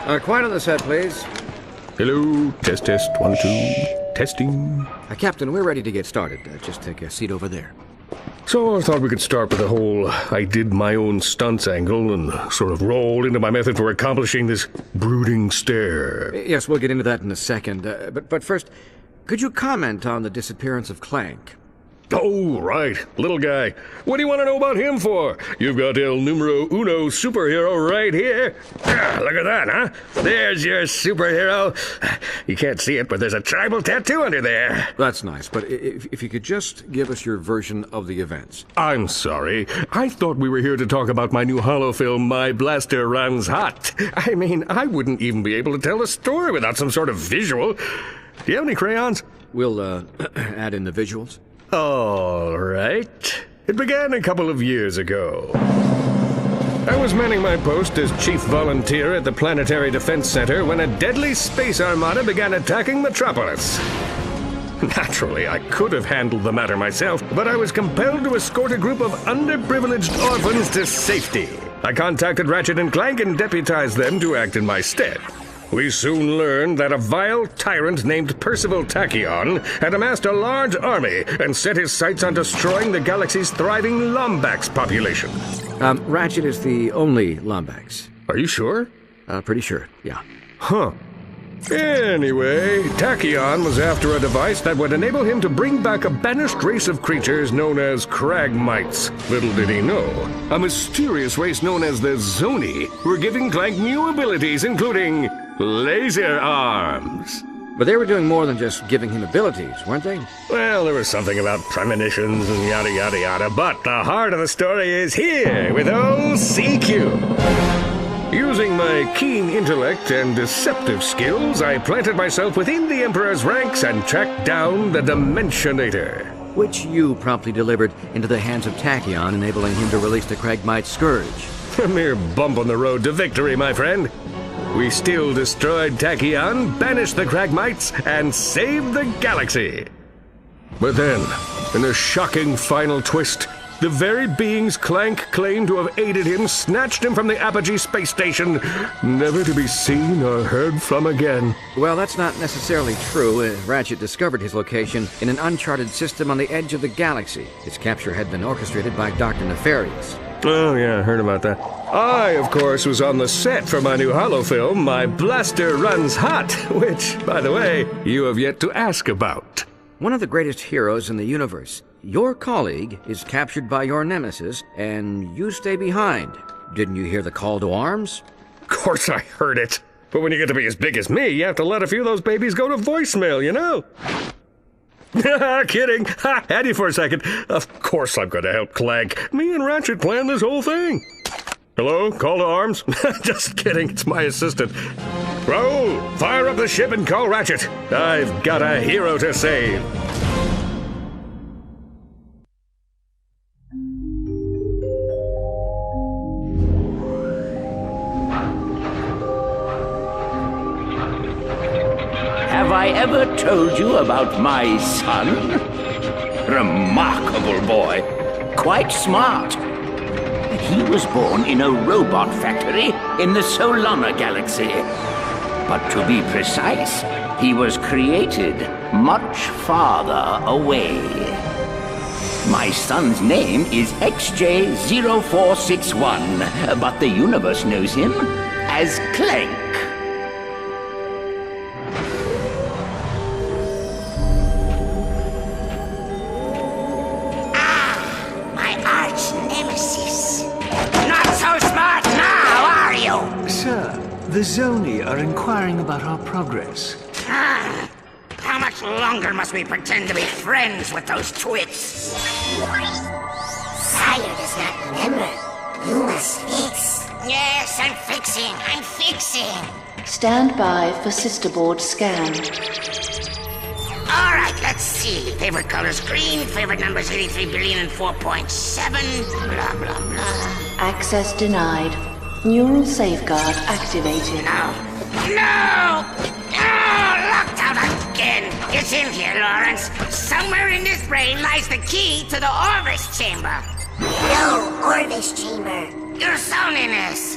Quiet on the set, please. Hello, test, 1, 2, testing. Captain, we're ready to get started. Just take a seat over there. So I thought we could start with the whole I did my own stunts angle and sort of roll into my method for accomplishing this brooding stare. Yes, we'll get into that in a second. But first, could you comment on the disappearance of Clank? Oh, right. Little guy. What do you want to know about him for? You've got El Numero Uno superhero right here. Ah, look at that, huh? There's your superhero. You can't see it, but there's a tribal tattoo under there. That's nice, but if you could just give us your version of the events. I'm sorry. I thought we were here to talk about my new holo film, My Blaster Runs Hot. I mean, I wouldn't even be able to tell a story without some sort of visual. Do you have any crayons? We'll add in the visuals. All right. It began a couple of years ago. I was manning my post as chief volunteer at the Planetary Defense Center when a deadly space armada began attacking Metropolis. Naturally, I could have handled the matter myself, but I was compelled to escort a group of underprivileged orphans to safety. I contacted Ratchet and Clank and deputized them to act in my stead. We soon learned that a vile tyrant named Percival Tachyon had amassed a large army and set his sights on destroying the galaxy's thriving Lombax population. Ratchet is the only Lombax. Are you sure? Pretty sure, yeah. Huh. Anyway, Tachyon was after a device that would enable him to bring back a banished race of creatures known as Cragmites. Little did he know, a mysterious race known as the Zoni were giving Clank new abilities, including laser arms. But they were doing more than just giving him abilities, weren't they? Well, there was something about premonitions and yada yada yada, but the heart of the story is here with old CQ. Using my keen intellect and deceptive skills, I planted myself within the Emperor's ranks and tracked down the Dimensionator. Which you promptly delivered into the hands of Tachyon, enabling him to release the Cragmite Scourge. A mere bump on the road to victory, my friend. We still destroyed Tachyon, banished the Cragmites, and saved the galaxy. But then, in a shocking final twist, the very beings Clank claimed to have aided him snatched him from the Apogee space station, never to be seen or heard from again. Well, that's not necessarily true. Ratchet discovered his location in an uncharted system on the edge of the galaxy. Its capture had been orchestrated by Dr. Nefarious. Oh, yeah, I heard about that. I, of course, was on the set for my new holo film, My Blaster Runs Hot, which, by the way, you have yet to ask about. One of the greatest heroes in the universe. Your colleague is captured by your nemesis, and you stay behind. Didn't you hear the call to arms? Of course I heard it. But when you get to be as big as me, you have to let a few of those babies go to voicemail, you know? Kidding. Ha, had you for a second. Of course I'm going to help Clank. Me and Ratchet planned this whole thing. Hello? Call to arms? Just kidding. It's my assistant. Roll! Fire up the ship and call Ratchet. I've got a hero to save. Have I ever told you about my son? Remarkable boy. Quite smart. He was born in a robot factory in the Solana galaxy. But to be precise, he was created much farther away. My son's name is XJ0461, but the universe knows him as Clank. The Zoni are inquiring about our progress. How much longer must we pretend to be friends with those twits? Sire does not remember. You must fix. Yes, I'm fixing. Stand by for sisterboard scan. All right, let's see. Favorite color's green, favorite number's 83 billion and 4.7, blah, blah, blah. Access denied. Neural safeguard activated. No! Locked out again! It's in here, Lawrence. Somewhere in this brain lies the key to the Orbis chamber. No Orbis chamber. Your Zoniness.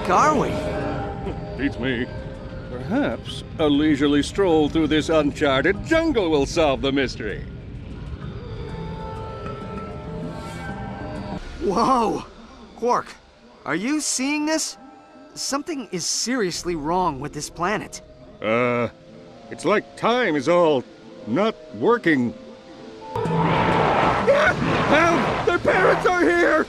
heck are we? Beats me. Perhaps a leisurely stroll through this uncharted jungle will solve the mystery. Whoa! Quark, are you seeing this? Something is seriously wrong with this planet. It's like time is all not working. Help! Their parents are here!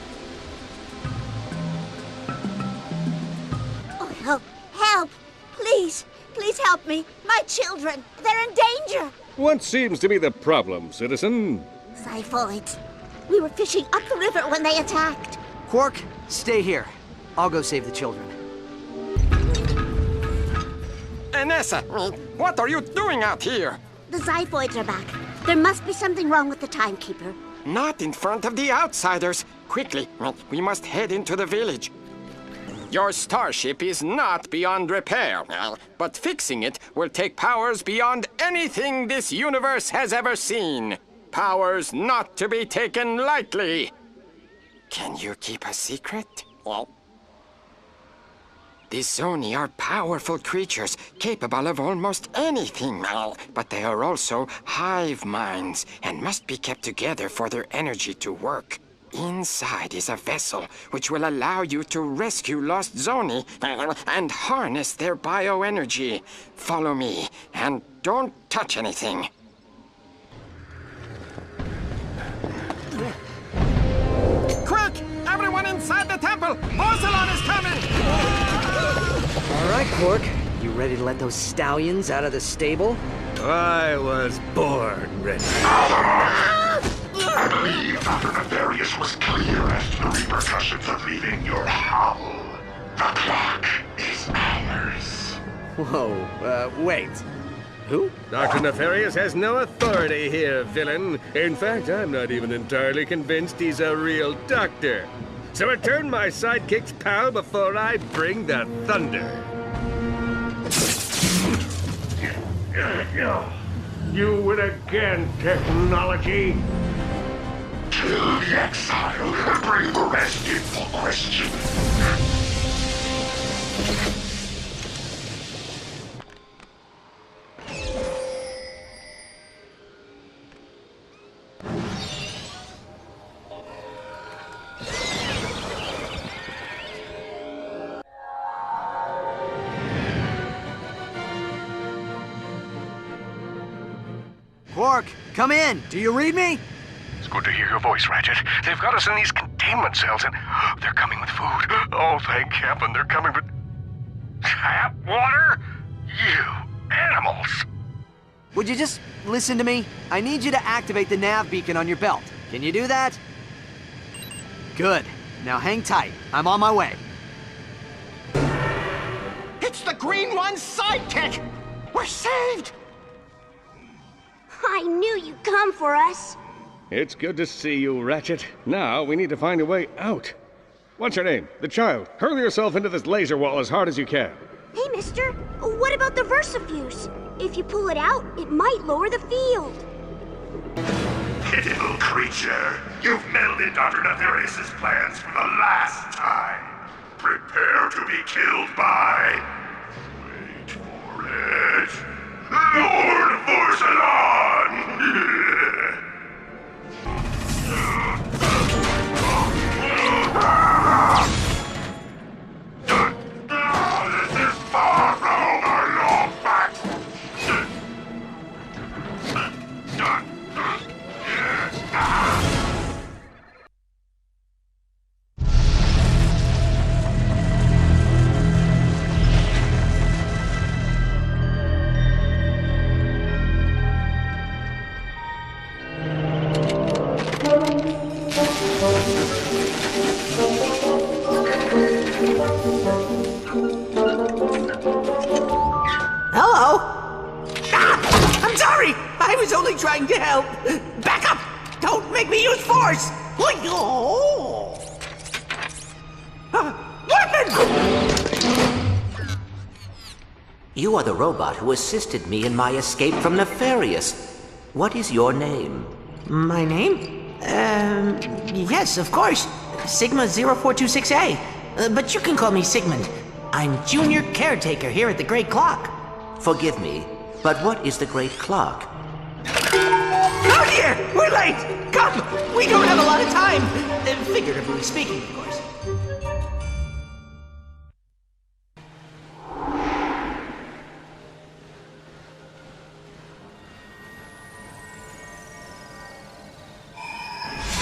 Oh, help! Help! Please! Please help me! My children! They're in danger! What seems to be the problem, citizen? Xiphoids. We were fishing up the river when they attacked. Quark, stay here. I'll go save the children. Anessa, what are you doing out here? The Xiphoids are back. There must be something wrong with the timekeeper. Not in front of the outsiders. Quickly, we must head into the village. Your starship is not beyond repair, but fixing it will take powers beyond anything this universe has ever seen. Powers not to be taken lightly. Can you keep a secret? Well, the Zoni are powerful creatures, capable of almost anything, but they are also hive minds and must be kept together for their energy to work. Inside is a vessel which will allow you to rescue lost Zoni and harness their bioenergy. Follow me, and don't touch anything. Quick! Everyone inside the temple! Orsalon is coming! All right, Quark. You ready to let those stallions out of the stable? I was born ready. I believe Dr. Nefarious was clear as to the repercussions of leaving your hovel. The clock is ours. Whoa, wait. Who? Dr. Nefarious has no authority here, villain. In fact, I'm not even entirely convinced he's a real doctor. So return my sidekick's pal before I bring the thunder. You win again, technology. Kill the exile and bring the rest in for question. Quark, come in. Do you read me? It's good to hear your voice, Ratchet. They've got us in these containment cells and they're coming with food. Oh, thank heaven, they're coming with tap water? You animals! Would you just listen to me? I need you to activate the nav beacon on your belt. Can you do that? Good. Now hang tight. I'm on my way. It's the Green One's sidekick! We're saved! I knew you'd come for us. It's good to see you, Ratchet. Now we need to find a way out. What's your name? The child. Hurl yourself into this laser wall as hard as you can. Hey, mister. What about the Versafuse? If you pull it out, it might lower the field. Pitiful creature. You've meddled Dr. Nefarious's plans for the last time. Prepare to be killed by... Wait for it. Lord Vorsalon! This is far from our long back. Hello? Ah! I'm sorry! I was only trying to help! Back up! Don't make me use force! Weapon! You are the robot who assisted me in my escape from Nefarious. What is your name? My name? Yes, of course. Sigma 0426A. But you can call me Sigmund. I'm junior caretaker here at the Great Clock. Forgive me, but what is the Great Clock? Oh dear! We're late! Come! We don't have a lot of time! Figuratively speaking, of course.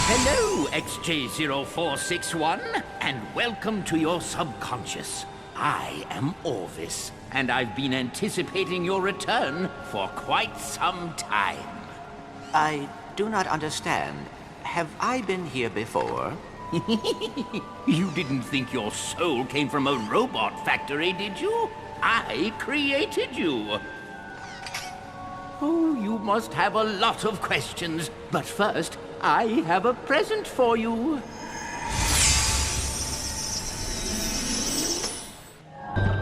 Hello, XJ0461, and welcome to your subconscious. I am Orvis, and I've been anticipating your return for quite some time. I do not understand. Have I been here before? You didn't think your soul came from a robot factory, did you? I created you. Oh, you must have a lot of questions, but first, I have a present for you.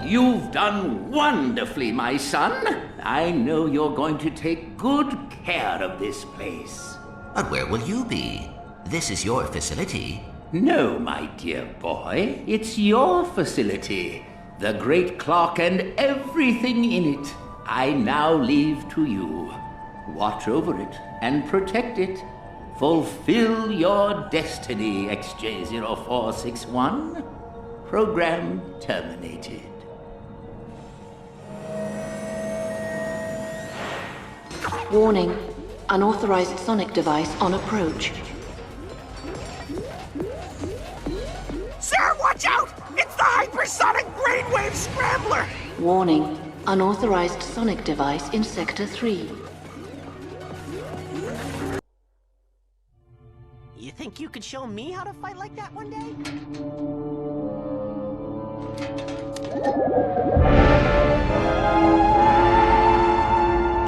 You've done wonderfully, my son. I know you're going to take good care of this place. But where will you be? This is your facility. No, my dear boy. It's your facility. The Great Clock and everything in it. I now leave to you. Watch over it and protect it. Fulfill your destiny, XJ0461. Program terminated. Warning. Unauthorized sonic device on approach. Sir, watch out! It's the hypersonic brainwave scrambler! Warning. Unauthorized sonic device in Sector 3. You think you could show me how to fight like that one day?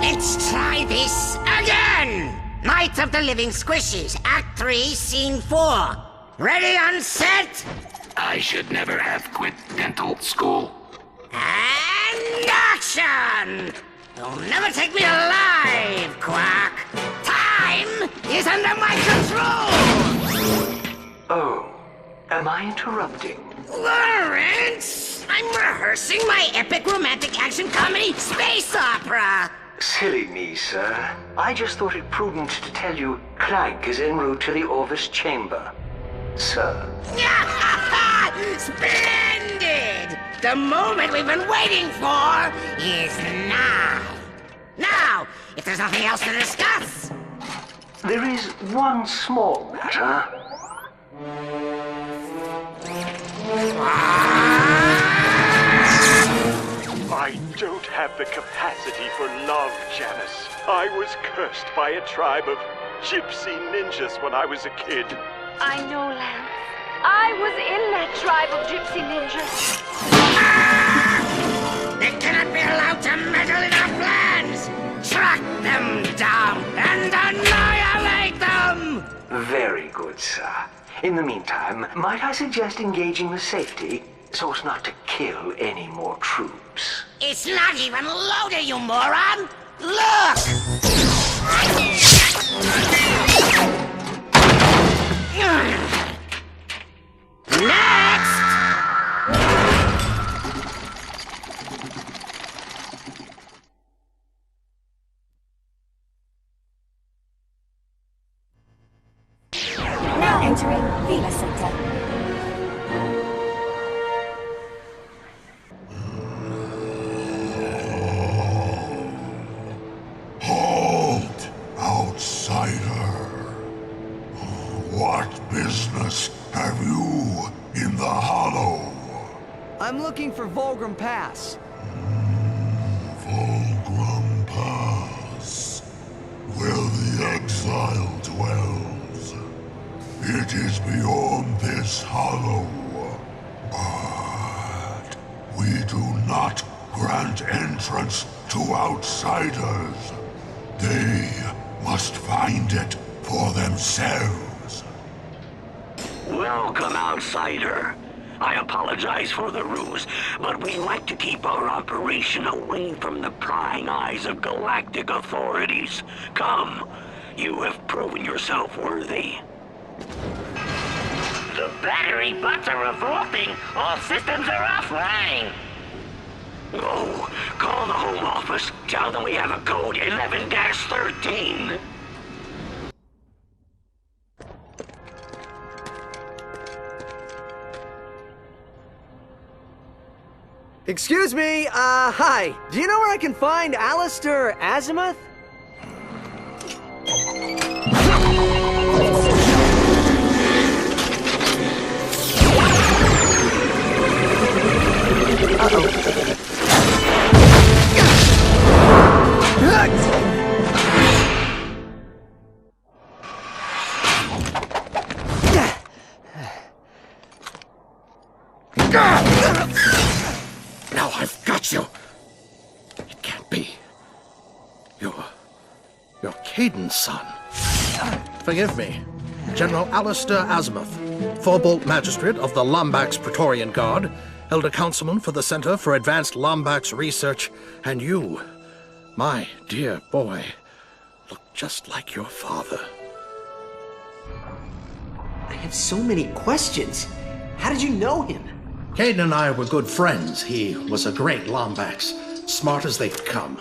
Let's try this again! Night of the Living Squishies, Act 3, Scene 4. Ready on set? I should never have quit dental school. And action! You'll never take me alive, Quack! Time is under my control! Oh, am I interrupting? Lawrence! I'm rehearsing my epic romantic action comedy space opera! Silly me, sir. I just thought it prudent to tell you Clank is en route to the Orvis chamber. Sir. Splendid! The moment we've been waiting for is now. Now, if there's nothing else to discuss. There is one small matter. I don't have the capacity for love, Janice. I was cursed by a tribe of gypsy ninjas when I was a kid. I know, Lance. I was in that tribe of gypsy ninjas. They cannot be allowed to meddle in our plans! Track them down and annihilate them! Very good, sir. In the meantime, might I suggest engaging the safety so as not to kill any more troops? It's not even loaded, you moron! Look! Next! Now entering Vila Sector. Halt, outsider. What business have you in the Hollow? I'm looking for Volgrim Pass. Volgrim Pass, where the exile dwells. It is beyond this Hollow. But we do not grant entrance to outsiders. They must find it for themselves. Welcome, outsider. I apologize for the ruse, but we like to keep our operation away from the prying eyes of galactic authorities. Come, you have proven yourself worthy. The battery bots are revolting. All systems are offline. Oh, call the home office. Tell them we have a code 11-13. Excuse me, hi. Do you know where I can find Alistair Azimuth? Now I've got you. It can't be. You're Caden's son. Forgive me. General Alistair Azimuth, Forbolt Magistrate of the Lombax Praetorian Guard, Elder Councilman for the Center for Advanced Lombax Research, and you, my dear boy, look just like your father. I have so many questions. How did you know him? Caden and I were good friends. He was a great Lombax, smart as they could come.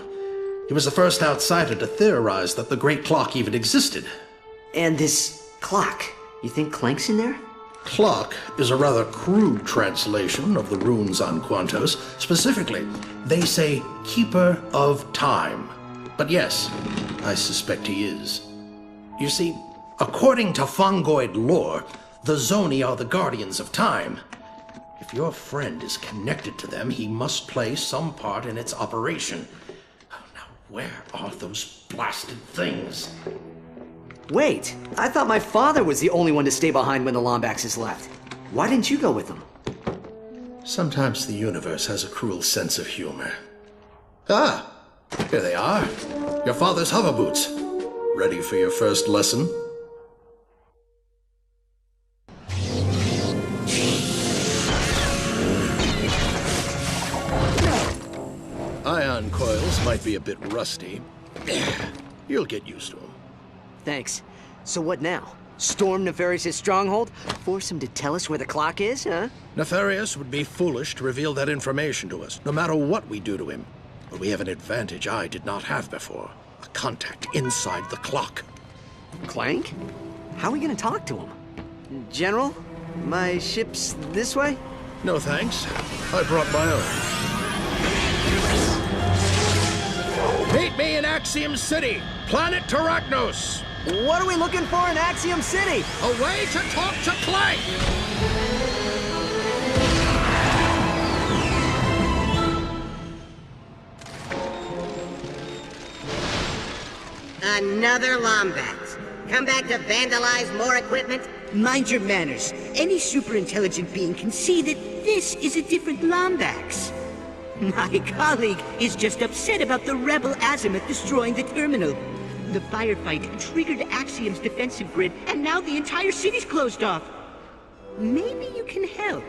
He was the first outsider to theorize that the Great Clock even existed. And this clock, you think Clank's in there? Clock is a rather crude translation of the runes on Quantos. Specifically, they say Keeper of Time. But yes, I suspect he is. You see, according to Fungoid lore, the Zoni are the guardians of time. If your friend is connected to them, he must play some part in its operation. Now, where are those blasted things? Wait, I thought my father was the only one to stay behind when the Lombaxes left. Why didn't you go with them? Sometimes the universe has a cruel sense of humor. Ah, here they are. Your father's hover boots. Ready for your first lesson? Ion coils might be a bit rusty. You'll get used to them. Thanks. So what now? Storm Nefarious' stronghold? Force him to tell us where the clock is, huh? Nefarious would be foolish to reveal that information to us, no matter what we do to him. But we have an advantage I did not have before. A contact inside the clock. Clank? How are we gonna talk to him? General, my ship's this way? No thanks. I brought my own. Meet me in Axiom City, planet Terragnos. What are we looking for in Axiom City? A way to talk to Clank! Another Lombax. Come back to vandalize more equipment? Mind your manners. Any super-intelligent being can see that this is a different Lombax. My colleague is just upset about the rebel Azimuth destroying the terminal. The firefight triggered Axiom's defensive grid, and now the entire city's closed off. Maybe you can help.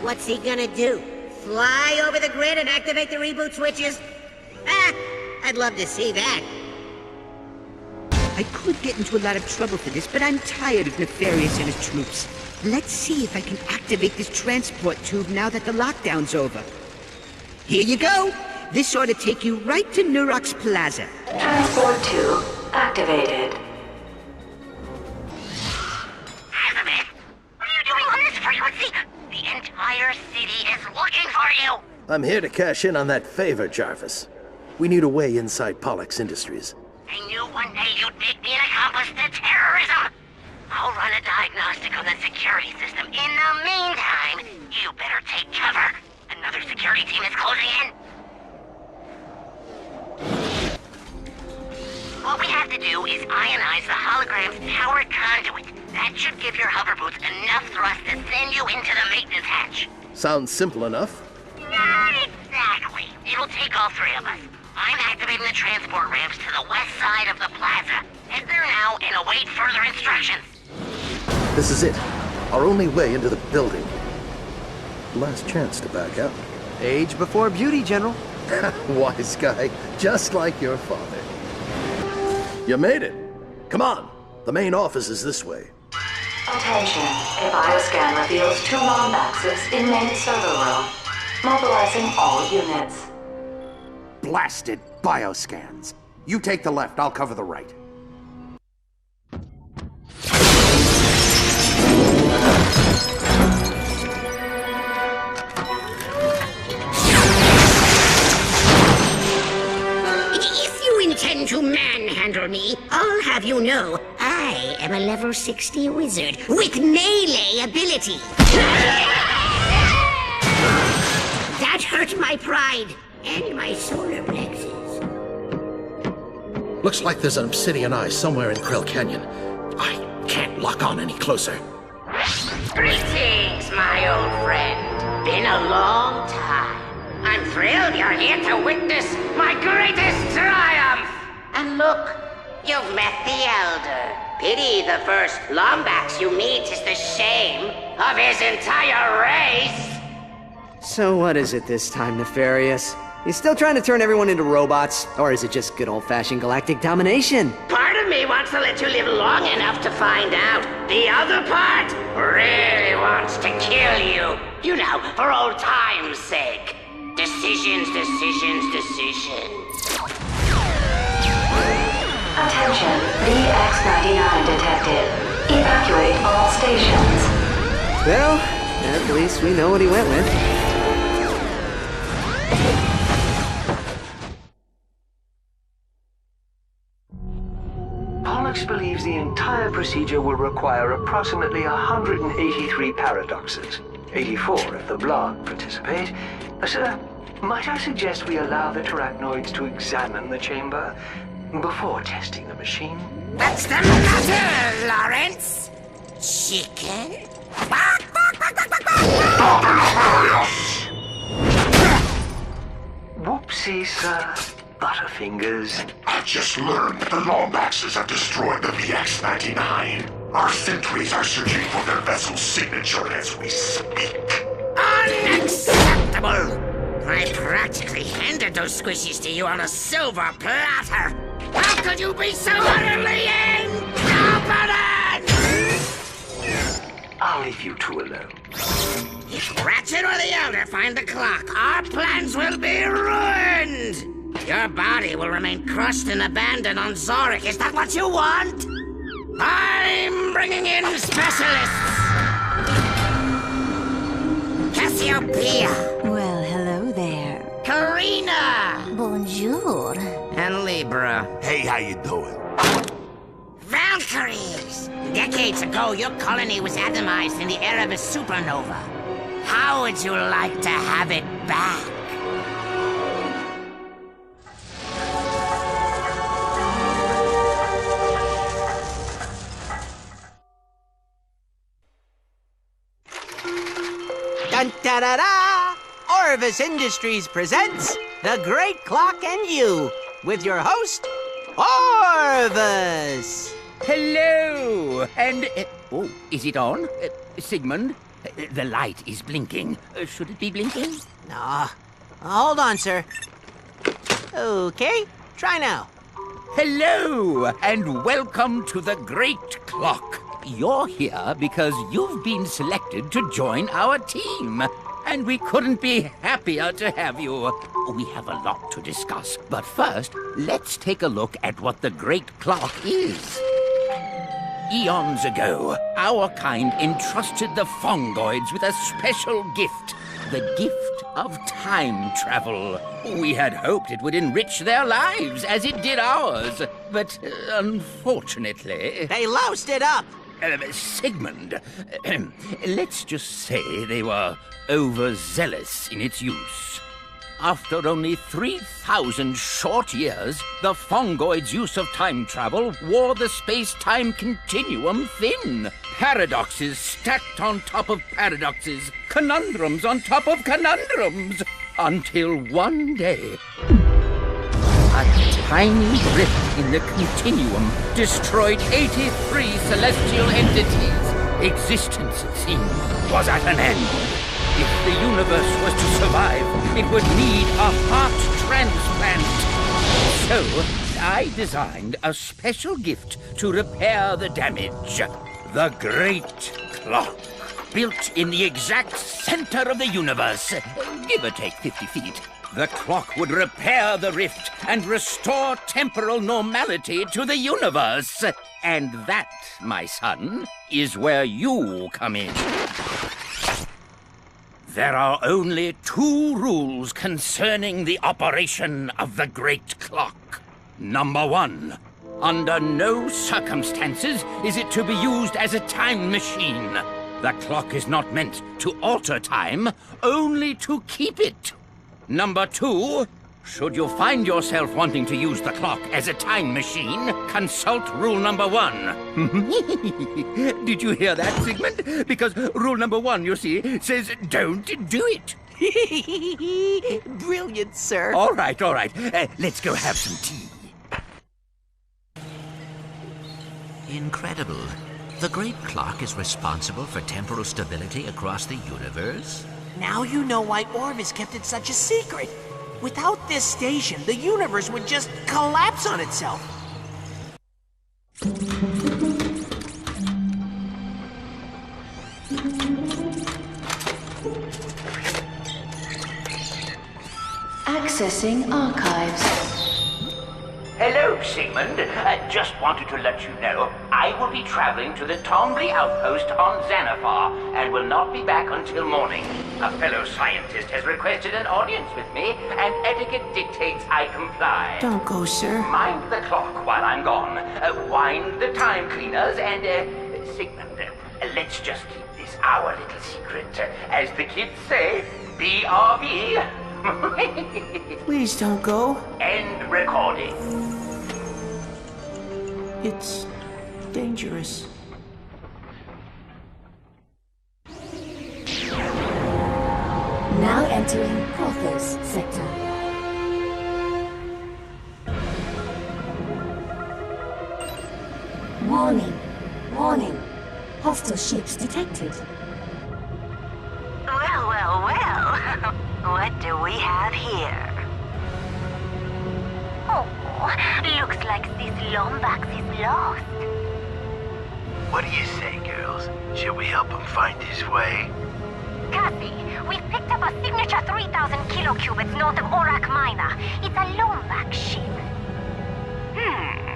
What's he gonna do? Fly over the grid and activate the reboot switches? Ah, I'd love to see that. I could get into a lot of trouble for this, but I'm tired of Nefarious and his troops. Let's see if I can activate this transport tube now that the lockdown's over. Here you go! This ought to take you right to Nurox Plaza. Transport tube activated. Azimuth, what are you doing on this frequency? The entire city is looking for you! I'm here to cash in on that favor, Jarvis. We need a way inside Pollux Industries. I knew one day you'd make me an accomplice to terrorism! I'll run a diagnostic on the security system. In the meantime, you better take cover. Another security team is closing in. What we have to do is ionize the hologram's powered conduit. That should give your hover boots enough thrust to send you into the maintenance hatch. Sounds simple enough. Not exactly. It'll take all three of us. I'm activating the transport ramps to the west side of the plaza. Head there now and await further instructions. This is it. Our only way into the building. Last chance to back out. Age before beauty, General. Wise guy, just like your father. You made it. Come on. The main office is this way. Attention. A bioscan reveals 2 Lombaxes in main server room. Mobilizing all units. Blasted bioscans. You take the left, I'll cover the right. If you intend to manhandle me, I'll have you know, I am a level 60 wizard with melee ability. That hurt my pride and my solar plexus. Looks like there's an obsidian eye somewhere in Krill Canyon. I can't lock on any closer. Greetings, my old friend. Been a long time. I'm thrilled you're here to witness my greatest triumph. And look, you've met the Elder. Pity the first Lombax you meet is the shame of his entire race. So what is it this time, Nefarious? You still trying to turn everyone into robots? Or is it just good old-fashioned galactic domination? Part of me wants to let you live long enough to find out. The other part really wants to kill you. You know, for old time's sake. Decisions, decisions, decisions. Attention. VX-99 detected. Evacuate all stations. Well, at least we know what he went with. Pollux believes the entire procedure will require approximately 183 paradoxes. 84 if the blog participate. Sir, might I suggest we allow the Terrachnoids to examine the chamber before testing the machine? What's the matter, Lawrence? Chicken? Whoopsie, sir. Butterfingers. I just learned the Lombaxes have destroyed the VX-99. Our sentries are searching for their vessel's signature as we speak. Unacceptable! I practically handed those squishies to you on a silver platter. How could you be so utterly incompetent? I'll leave you two alone. If Ratchet or the Elder find the clock, our plans will be ruined! Your body will remain crushed and abandoned on Zorik. Is that what you want? I'm bringing in specialists! Cassiopeia! Well, hello there. Karina! Bonjour. And Libra. Hey, how you doing? Valkyries! Decades ago, your colony was atomized in the era of a supernova. How would you like to have it back? Dun-da-da-da! Orvis Industries presents The Great Clock and You, with your host, Orvis! Hello! And, oh, is it on? Sigmund, the light is blinking. Should it be blinking? Hold on, sir. Okay, try now. Hello, and welcome to the Great Clock. You're here because you've been selected to join our team. And we couldn't be happier to have you. We have a lot to discuss. But first, let's take a look at what the Great Clock is. Eons ago, our kind entrusted the Fongoids with a special gift. The gift of time travel. We had hoped it would enrich their lives as it did ours. But unfortunately... They loused it up! Sigmund, let's just say they were overzealous in its use. After only 3,000 short years, the Fongoids' use of time travel wore the space-time continuum thin. Paradoxes stacked on top of paradoxes, conundrums on top of conundrums, until one day... a tiny rift in the continuum destroyed 83 celestial entities. Existence, it seemed, was at an end. If the universe was to survive, it would need a heart transplant. So, I designed a special gift to repair the damage. The Great Clock. Built in the exact center of the universe, give or take 50 feet. The clock would repair the rift and restore temporal normality to the universe. And that, my son, is where you come in. There are only 2 rules concerning the operation of the Great Clock. Number 1, under no circumstances is it to be used as a time machine. The clock is not meant to alter time, only to keep it. Number 2, should you find yourself wanting to use the clock as a time machine, consult rule number 1. Did you hear that, Sigmund? Because rule number 1, you see, says don't do it. Brilliant, sir. All right. Let's go have some tea. Incredible. The Great Clock is responsible for temporal stability across the universe? Now you know why Orvis kept it such a secret. Without this station, the universe would just collapse on itself. Accessing archives. Hello, Sigmund. Just wanted to let you know I will be traveling to the Tombly outpost on Xanathar and will not be back until morning. A fellow scientist has requested an audience with me, and etiquette dictates I comply. Don't go, sir. Mind the clock while I'm gone. Wind the time cleaners, and, Sigmund, let's just keep this our little secret. As the kids say, BRB. Please don't go. End recording. It's dangerous. Now entering Porthos sector. Warning. Warning. Hostile ships detected. Well. What do we have here? Oh, looks like this Lombax is lost. What do you say, girls? Should we help him find his way? Cassie, we've picked up a signature 3,000 kilocubits north of Orak Minor. It's a Lombax ship.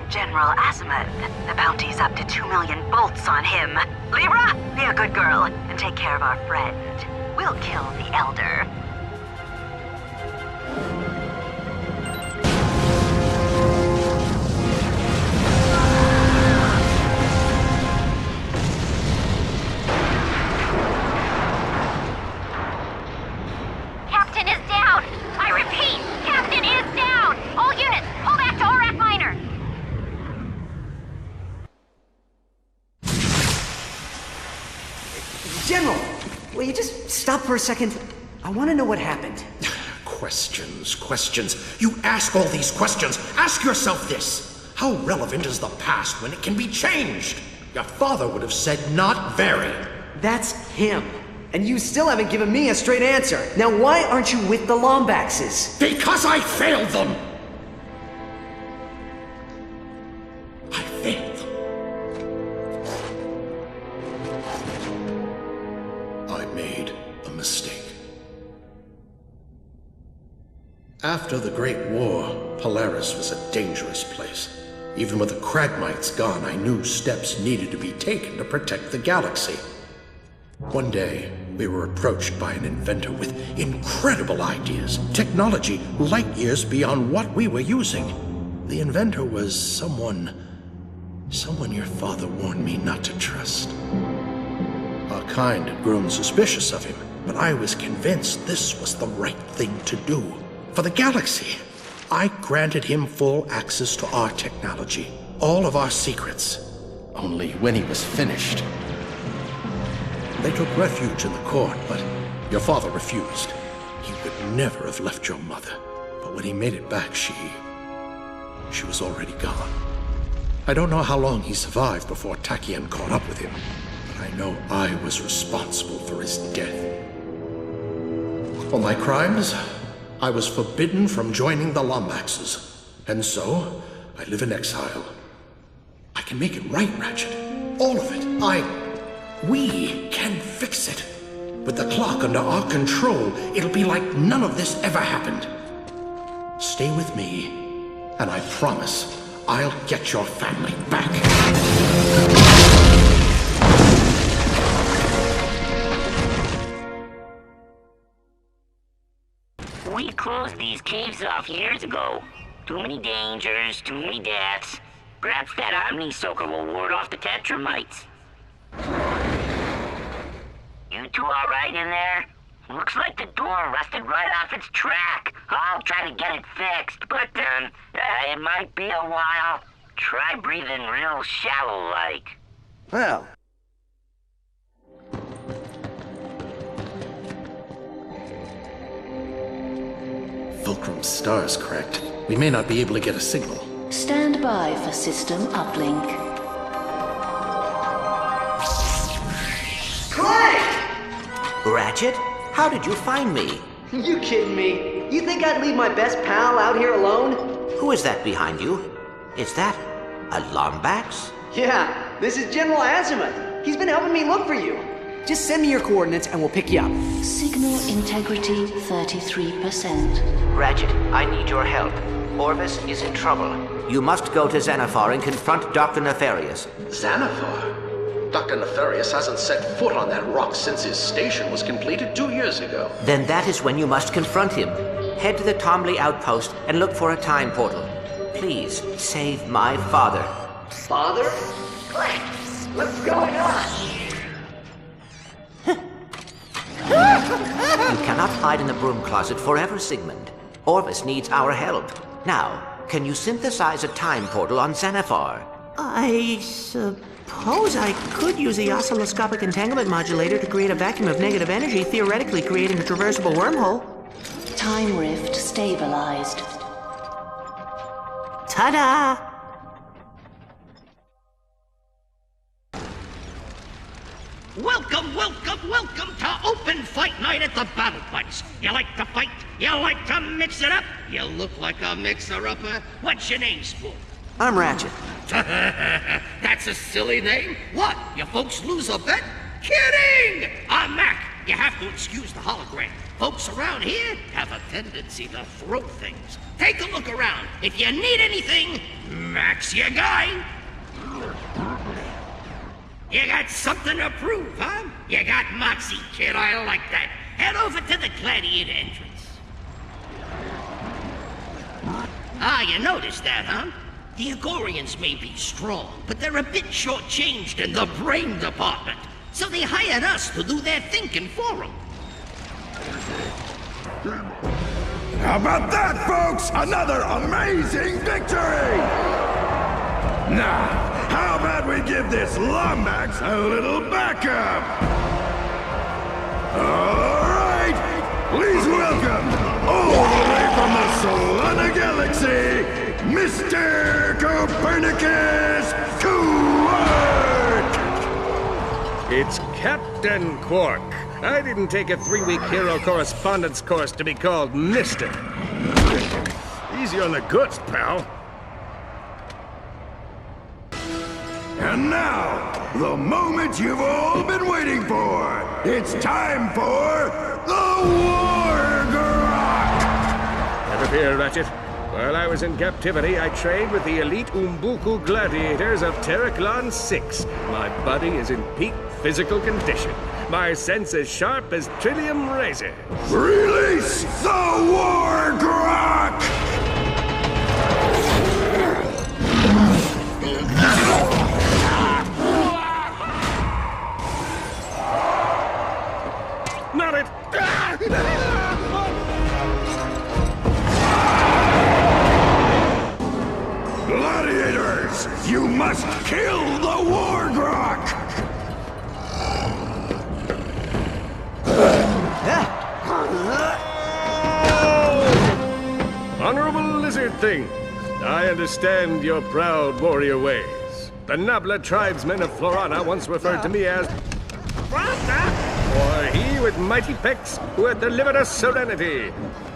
General Azimuth. The bounty's up to 2 million bolts on him. Libra, be a good girl and take care of our friend. We'll kill the Elder. Captain is down! I repeat, Captain is down! All units, pull back to Orak Minor! General, will you just stop for a second? I want to know what happened. Questions. You ask all these questions. Ask yourself this. How relevant is the past when it can be changed? Your father would have said not very. That's him. And you still haven't given me a straight answer. Now why aren't you with the Lombaxes? Because I failed them! I failed them. I made a mistake. After the Great War, Polaris was a dangerous place. Even with the Kragmites gone, I knew steps needed to be taken to protect the galaxy. One day, we were approached by an inventor with incredible ideas, technology light years beyond what we were using. The inventor was someone your father warned me not to trust. Our kind had grown suspicious of him, but I was convinced this was the right thing to do. For the galaxy, I granted him full access to our technology, all of our secrets. Only when he was finished. They took refuge in the court, but your father refused. He would never have left your mother. But when he made it back, she was already gone. I don't know how long he survived before Tachyon caught up with him, but I know I was responsible for his death. For my crimes, I was forbidden from joining the Lombaxes, and so I live in exile. I can make it right, Ratchet. All of it. We can fix it. With the clock under our control, it'll be like none of this ever happened. Stay with me, and I promise I'll get your family back. We closed these caves off years ago. Too many dangers, too many deaths. Perhaps that Omni Soaker will ward off the Tetramites. You two all right in there? Looks like the door rusted right off its track. I'll try to get it fixed, but it might be a while. Try breathing real shallow-like. Well. Fulcrum's star's cracked. We may not be able to get a signal. Stand by for system uplink. Clank! Ratchet? How did you find me? You kidding me? You think I'd leave my best pal out here alone? Who is that behind you? Is that a Lombax? Yeah, this is General Azimuth. He's been helping me look for you. Just send me your coordinates and we'll pick you up. Signal integrity 33%. Ratchet, I need your help. Orvis is in trouble. You must go to Xanathar and confront Dr. Nefarious. Xanathar? Dr. Nefarious hasn't set foot on that rock since his station was completed 2 years ago. Then that is when you must confront him. Head to the Tomley outpost and look for a time portal. Please, save my father. Father? Clank, what's going on? You cannot hide in the broom closet forever, Sigmund. Orvis needs our help. Now, can you synthesize a time portal on Xanathar? I suppose I could use the oscilloscopic entanglement modulator to create a vacuum of negative energy, theoretically creating a traversable wormhole. Time rift stabilized. Ta-da! Welcome, welcome, welcome to Open Fight Night at the Battle Place. You like to fight? You like to mix it up? You look like a mixer-upper. What's your name, sport? I'm Ratchet. That's a silly name. What? You folks lose a bet? Kidding! I'm Mac. You have to excuse the hologram. Folks around here have a tendency to throw things. Take a look around. If you need anything, Mac's your guy. You got something to prove, huh? You got moxie, kid. I like that. Head over to the Gladiator entrance. Ah, you noticed that, huh? The Agorians may be strong, but they're a bit shortchanged in the brain department. So they hired us to do their thinking for them. How about that, folks? Another amazing victory! Now, how about we give this Lombax a little backup? All right, please welcome, all the way from the Solana Galaxy, Mr. Copernicus Quark! It's Captain Quark. I didn't take a 3-week hero correspondence course to be called Mister. Easy on the goods, pal. And now, the moment you've all been waiting for. It's time for the War Grok! Never fear, Ratchet. While I was in captivity, I trained with the elite Umbuku gladiators of Terraklon 6. My body is in peak physical condition. My sense as sharp as trillium razors. Release the War Grok! Not it! Gladiators, you must kill the War Grok! Honorable lizard thing, I understand your proud warrior ways. The nobler tribesmen of Florana once referred to me as or he with mighty pecs who had delivered us serenity.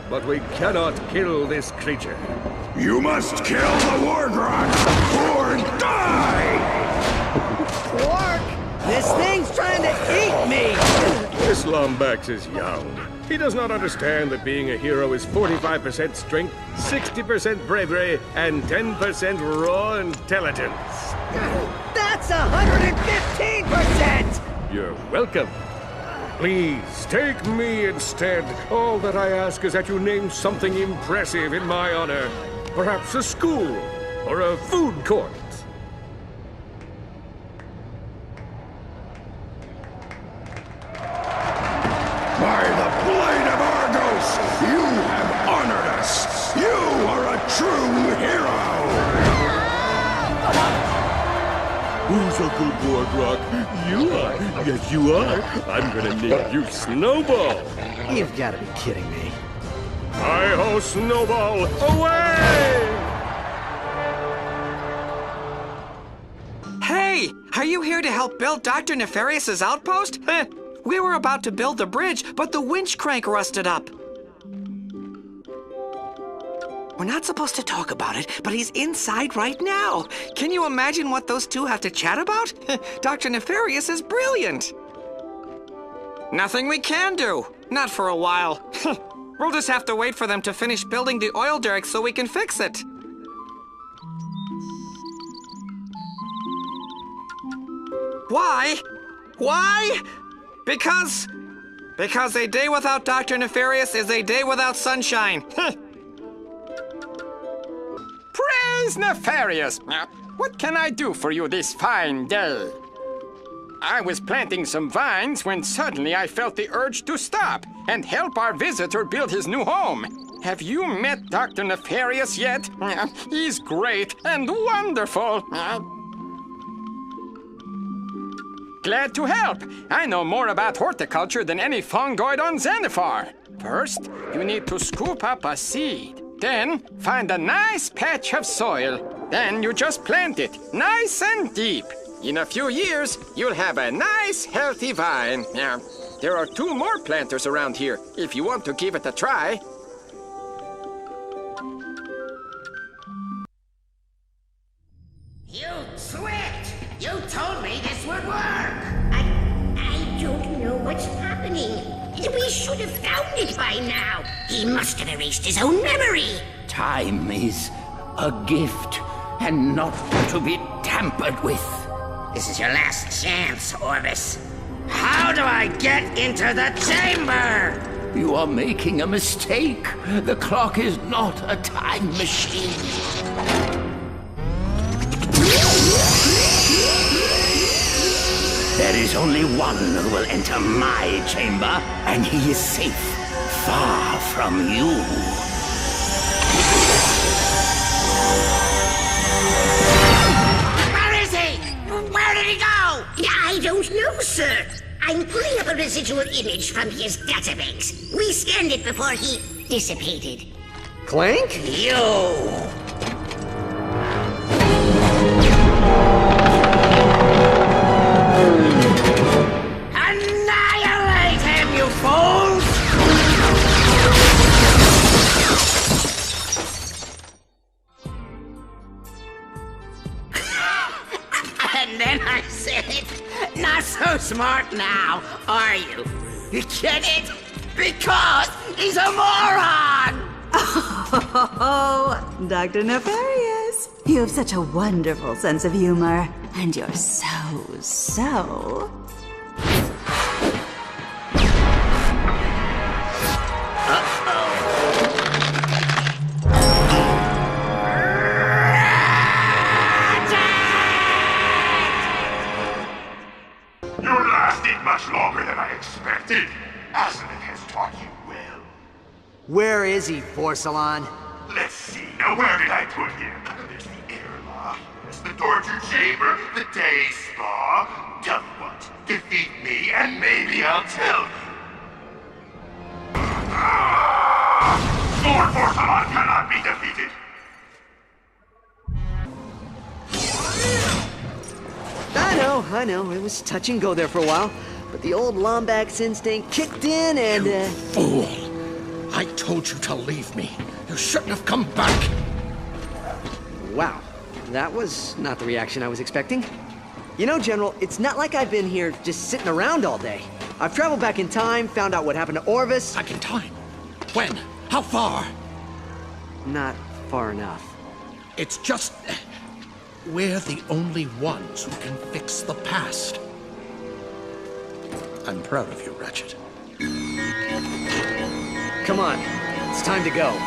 But we cannot kill this creature. You must kill the War Grok or die! Quark! This thing's trying to eat me! This Lombax is young. He does not understand that being a hero is 45% strength, 60% bravery, and 10% raw intelligence. That's 115%! You're welcome. Please, take me instead. All that I ask is that you name something impressive in my honor. Perhaps a school or a food court. By the blade of Argos, you have honored us. You are a true hero. Who's a good Wargrock? You are. Yes, you are. I'm gonna name you Snowball. You've got to be kidding me. Hi-ho, Snowball! Away! Hey! Are you here to help build Dr. Nefarious's outpost? We were about to build the bridge, but the winch crank rusted up. We're not supposed to talk about it, but he's inside right now. Can you imagine what those two have to chat about? Dr. Nefarious is brilliant. Nothing we can do. Not for a while. We'll just have to wait for them to finish building the oil derrick so we can fix it. Why? Why? Because a day without Dr. Nefarious is a day without sunshine. Praise Nefarious! What can I do for you this fine day? I was planting some vines when suddenly I felt the urge to stop and help our visitor build his new home. Have you met Dr. Nefarious yet? He's great and wonderful. Glad to help. I know more about horticulture than any fungoid on Xanathar. First, you need to scoop up a seed. Then, find a nice patch of soil. Then you just plant it, nice and deep. In a few years, you'll have a nice, healthy vine. There are 2 more planters around here, if you want to give it a try. You twit! You told me this would work! I don't know what's happening. We should have found it by now. He must have erased his own memory. Time is a gift and not to be tampered with. This is your last chance, Orbis. How do I get into the chamber? You are making a mistake. The clock is not a time machine. There is only one who will enter my chamber, and he is safe, far from you. Where is he? Where did he go? I don't know, sir. I'm pulling up a residual image from his database. We scanned it before he dissipated. Clank? You! Annihilate him, you fools! And then I said, not so smart now, are you? You get it? Because he's a moron! Oh, Dr. Nefarious, you have such a wonderful sense of humor, and you're so... You lasted much longer than I expected. Azimuth has taught you well. Where is he, Porcelain? Let's see. Now, where did I put him? There's the airlock. There's the torture chamber. The day spa. Tell you what. Defeat me, and maybe I'll tell you. Lord Porcelain cannot be defeated. I know. It was touch and go there for a while. But the old Lombax instinct kicked in and, You fool! I told you to leave me. You shouldn't have come back. Wow. That was not the reaction I was expecting. You know, General, it's not like I've been here just sitting around all day. I've traveled back in time, found out what happened to Orvis. Back in time? When? How far? Not far enough. It's just... we're the only ones who can fix the past. I'm proud of you, Ratchet. Come on, it's time to go.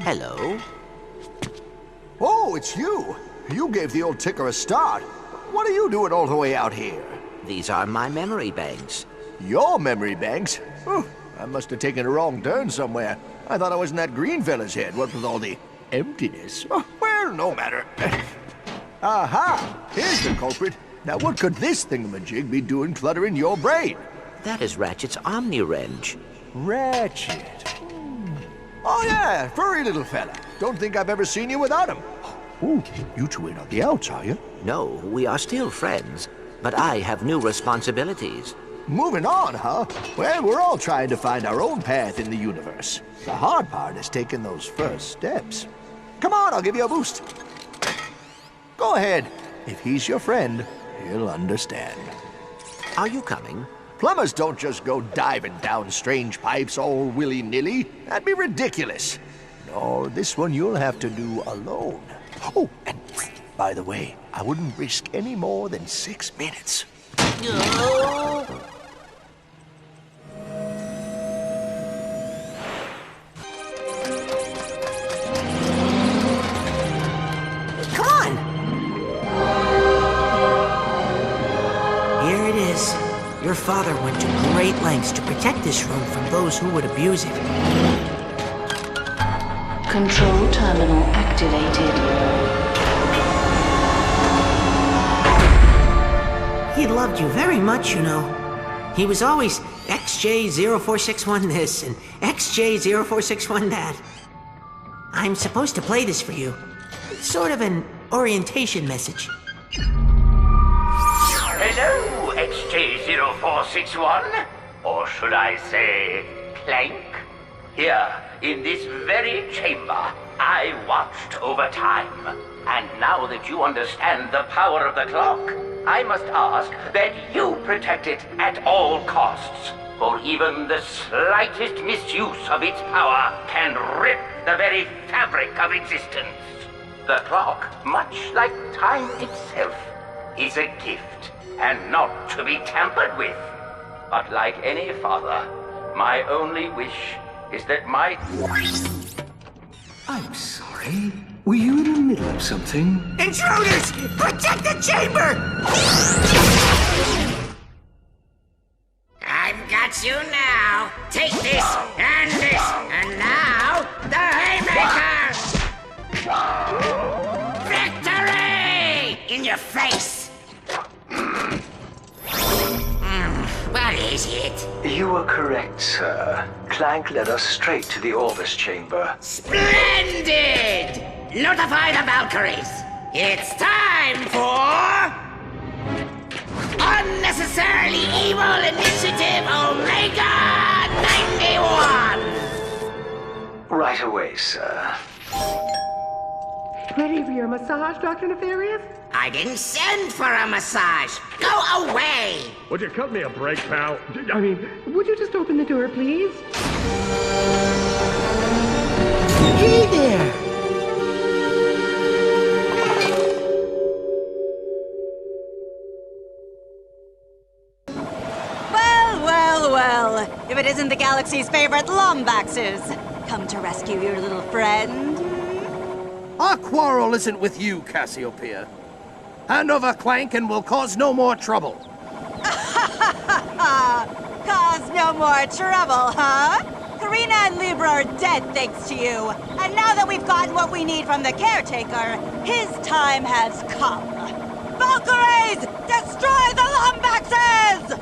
Hello? Oh, it's you. You gave the old ticker a start. What are you doing all the way out here? These are my memory banks. Your memory banks? Oh, I must have taken a wrong turn somewhere. I thought I was in that green fella's head, what with all the emptiness. Oh, well, no matter. Aha! Here's the culprit. Now what could this thingamajig be doing cluttering your brain? That is Ratchet's Omni-Wrench. Ratchet. Oh yeah, furry little fella. Don't think I've ever seen you without him. Ooh, you two ain't on the outs, are you? No, we are still friends, but I have new responsibilities. Moving on, huh? Well, we're all trying to find our own path in the universe. The hard part is taking those first steps. Come on, I'll give you a boost. Go ahead. If he's your friend, he'll understand. Are you coming? Plumbers don't just go diving down strange pipes all willy-nilly. That'd be ridiculous. No, this one you'll have to do alone. Oh, and by the way, I wouldn't risk any more than 6 minutes. Come on! Here it is. Your father went to great lengths to protect this room from those who would abuse it. Control terminal activated. He loved you very much, you know. He was always XJ0461 this and XJ0461 that. I'm supposed to play this for you. It's sort of an orientation message. Hello, XJ0461? Or should I say, Clank? Here, in this very chamber, I watched over time. And now that you understand the power of the clock, I must ask that you protect it at all costs. For even the slightest misuse of its power can rip the very fabric of existence. The clock, much like time itself, is a gift and not to be tampered with. But like any father, my only wish is that my... I'm sorry. Were you in the middle of something? Intruders! Protect the chamber! I've got you now. Take this, and now the Haymaker! Victory! In your face! What is it? You were correct, sir. Clank led us straight to the Orvis chamber. Splendid! Notify the Valkyries. It's time for... Unnecessarily Evil Initiative Omega 91! Right away, sir. Ready for your massage, Dr. Nefarious? I didn't send for a massage. Go away! Would you cut me a break, pal? I mean, would you just open the door, please? Hey there! Well, if it isn't the galaxy's favorite Lombaxes, come to rescue your little friend. Our quarrel isn't with you, Cassiopeia. Hand over Clank and we'll cause no more trouble. Cause no more trouble, huh? Karina and Libra are dead thanks to you. And now that we've gotten what we need from the caretaker, his time has come. Valkyries! Destroy the Lombaxes!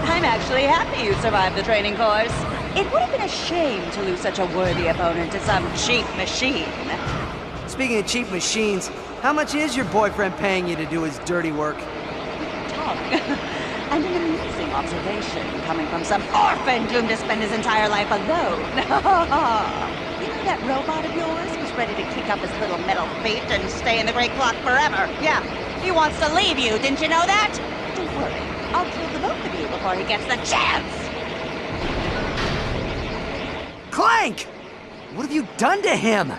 I'm actually happy you survived the training course. It would have been a shame to lose such a worthy opponent to some cheap machine. Speaking of cheap machines, how much is your boyfriend paying you to do his dirty work? Tongue. And an amusing observation coming from some orphan doomed to spend his entire life alone. You know that robot of yours who's ready to kick up his little metal feet and stay in the Great Clock forever? Yeah, he wants to leave you, didn't you know that? Don't worry, I'll kill the both of you before he gets the chance! Clank! What have you done to him?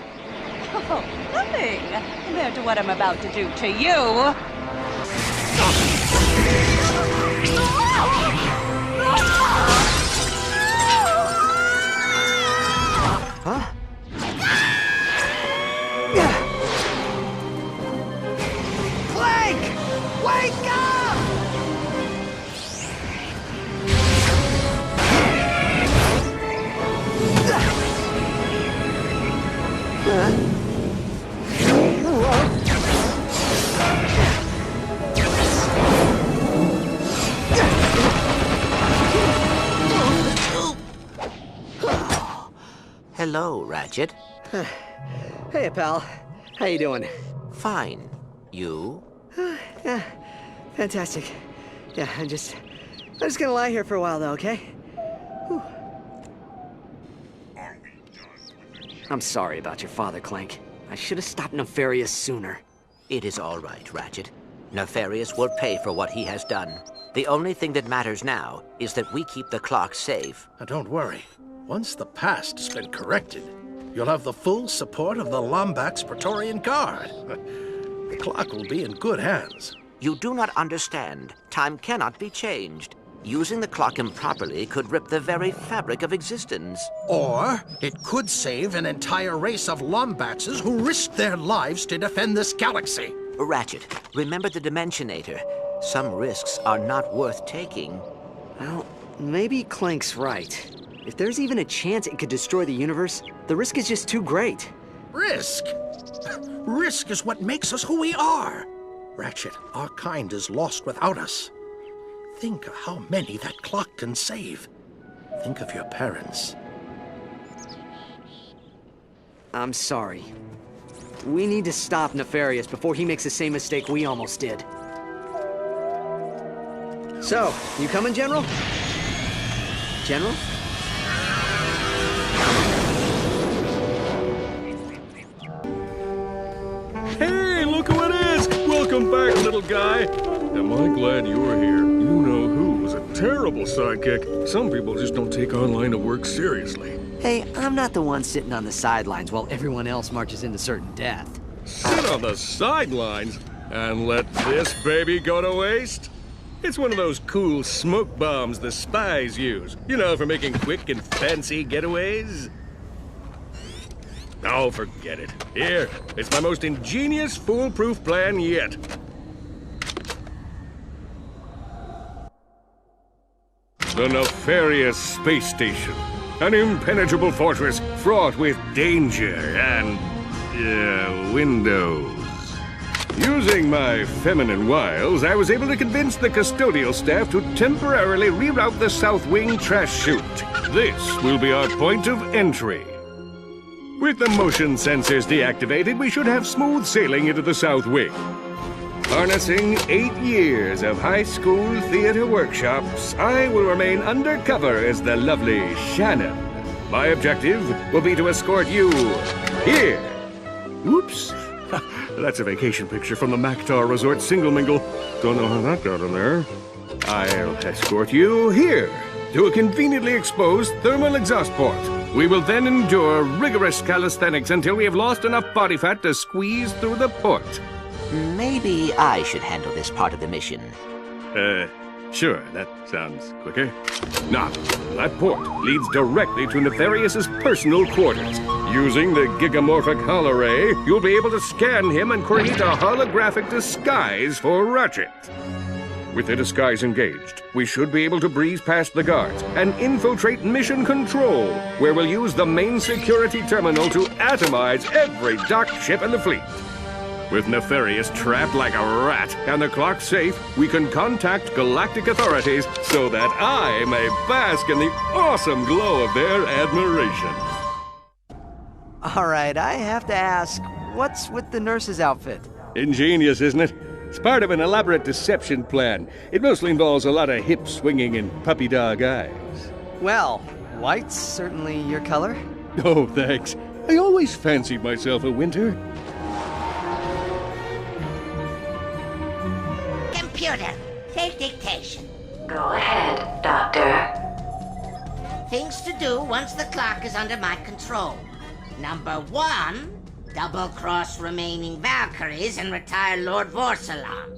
Oh, nothing compared to what I'm about to do to you. Huh? Clank! Wake up! Hello, Ratchet. Hey, pal. How you doing? Fine. You? Yeah, fantastic. Yeah, I'm just gonna lie here for a while, though, okay? Whew. I'm sorry about your father, Clank. I should have stopped Nefarious sooner. It is all right, Ratchet. Nefarious will pay for what he has done. The only thing that matters now is that we keep the clock safe. Now, don't worry. Once the past has been corrected, you'll have the full support of the Lombax Praetorian Guard. The clock will be in good hands. You do not understand. Time cannot be changed. Using the clock improperly could rip the very fabric of existence. Or it could save an entire race of Lombaxes who risked their lives to defend this galaxy. Ratchet, remember the Dimensionator. Some risks are not worth taking. Well, maybe Clank's right. If there's even a chance it could destroy the universe, the risk is just too great. Risk? Risk is what makes us who we are. Ratchet, our kind is lost without us. Think of how many that clock can save. Think of your parents. I'm sorry. We need to stop Nefarious before he makes the same mistake we almost did. So, you coming, General? General? Hey, look who it is! Welcome back, little guy. Am I glad you're here? You know who was a terrible sidekick. Some people just don't take online work seriously. Hey, I'm not the one sitting on the sidelines while everyone else marches into certain death. Sit on the sidelines and let this baby go to waste? It's one of those cool smoke bombs the spies use. You know, for making quick and fancy getaways. Oh, forget it. Here, it's my most ingenious, foolproof plan yet. The Nefarious Space Station. An impenetrable fortress fraught with danger and, windows. Using my feminine wiles, I was able to convince the custodial staff to temporarily reroute the South Wing trash chute. This will be our point of entry. With the motion sensors deactivated, we should have smooth sailing into the South Wing. Harnessing 8 years of high school theater workshops, I will remain undercover as the lovely Shannon. My objective will be to escort you here. Whoops. That's a vacation picture from the Mactar Resort Single Mingle. Don't know how that got in there. I'll escort you here to a conveniently exposed thermal exhaust port. We will then endure rigorous calisthenics until we have lost enough body fat to squeeze through the port. Maybe I should handle this part of the mission. Sure, that sounds quicker. Now, that port leads directly to Nefarious's personal quarters. Using the gigamorphic holoray, you'll be able to scan him and create a holographic disguise for Ratchet. With the disguise engaged, we should be able to breeze past the guards and infiltrate Mission Control, where we'll use the main security terminal to atomize every docked ship in the fleet. With Nefarious trapped like a rat and the clock safe, we can contact galactic authorities so that I may bask in the awesome glow of their admiration. All right, I have to ask, what's with the nurse's outfit? Ingenious, isn't it? It's part of an elaborate deception plan. It mostly involves a lot of hip swinging and puppy dog eyes. Well, white's certainly your color. Oh, thanks. I always fancied myself a winter. Computer, take dictation. Go ahead, Doctor. Things to do once the clock is under my control. Number 1, double-cross remaining Valkyries and retire Lord Vorsalon.